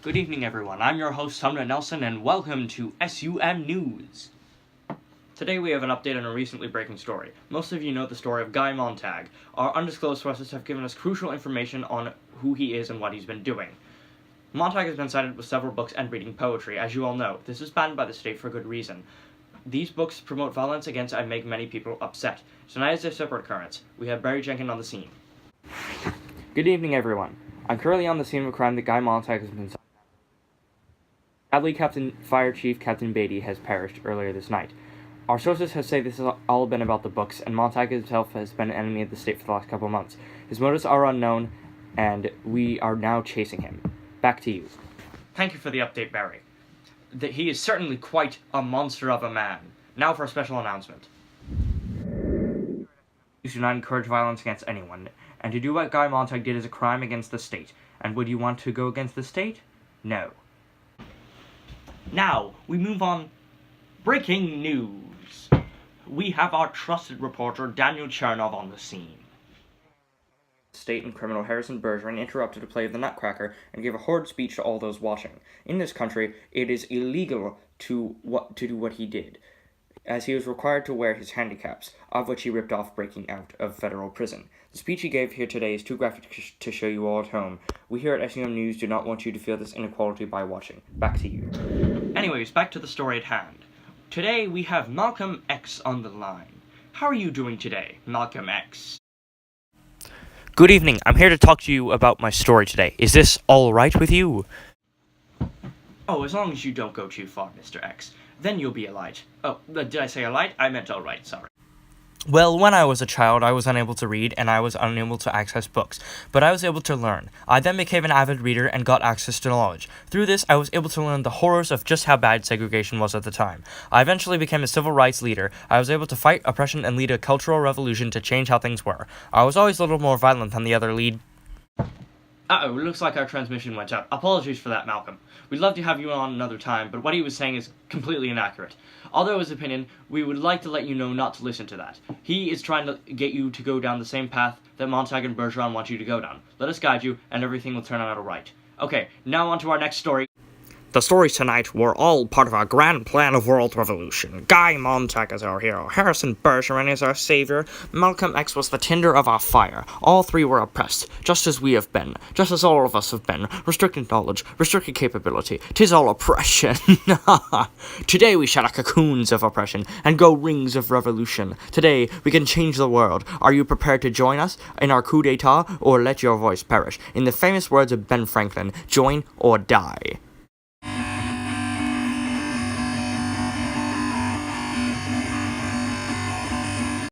Good evening, everyone. I'm your host, Sumner Nelson, and welcome to SUM News. Today we have an update on a recently breaking story. Most of you know the story of Guy Montag. Our undisclosed sources have given us crucial information on who he is and what he's been doing. Montag has been cited with several books and reading poetry. As you all know, this is banned by the state for good reason. These books promote violence against and make many people upset. Tonight is a separate occurrence. We have Barry Jenkins on the scene. Good evening, everyone. I'm currently on the scene of a crime that Guy Montag has been cited. Sadly, Fire Chief Captain Beatty has perished earlier this night. Our sources have said this has all been about the books, and Montag himself has been an enemy of the state for the last couple of months. His motives are unknown, and we are now chasing him. Back to you. Thank you for the update, Barry. He is certainly quite a monster of a man. Now for a special announcement. You do not encourage violence against anyone, and to do what Guy Montag did is a crime against the state. And would you want to go against the state? No. Now, we move on. Breaking news. We have our trusted reporter, Daniel Chernov, on the scene. State and criminal Harrison Bergeron interrupted a play of the Nutcracker and gave a horrid speech to all those watching. In this country, it is illegal to do what he did, as he was required to wear his handicaps, of which he ripped off breaking out of federal prison. The speech he gave here today is too graphic to show you all at home. We here at SUM News do not want you to feel this inequality by watching. Back to you. Anyways, back to the story at hand. Today we have Malcolm X on the line. How are you doing today, Malcolm X? Good evening. I'm here to talk to you about my story today. Is this all right with you? Oh, as long as you don't go too far, Mr. X. Then you'll be alright. Oh, did I say alright? I meant alright, sorry. Well, when I was a child, I was unable to read, and I was unable to access books, but I was able to learn. I then became an avid reader and got access to knowledge. Through this, I was able to learn the horrors of just how bad segregation was at the time. I eventually became a civil rights leader. I was able to fight oppression and lead a cultural revolution to change how things were. I was always a little more violent than the other lead. Uh-oh, looks like our transmission went out. Apologies for that, Malcolm. We'd love to have you on another time, but what he was saying is completely inaccurate. Although his opinion, we would like to let you know not to listen to that. He is trying to get you to go down the same path that Montag and Bergeron want you to go down. Let us guide you, and everything will turn out alright. Okay, now on to our next story. The stories tonight were all part of our grand plan of world revolution. Guy Montag is our hero, Harrison Bergeron is our savior, Malcolm X was the tinder of our fire. All three were oppressed, just as we have been, just as all of us have been. Restricted knowledge, restricted capability, 'tis all oppression. Today we shatter cocoons of oppression and go rings of revolution. Today we can change the world. Are you prepared to join us in our coup d'etat, or let your voice perish? In the famous words of Ben Franklin, join or die.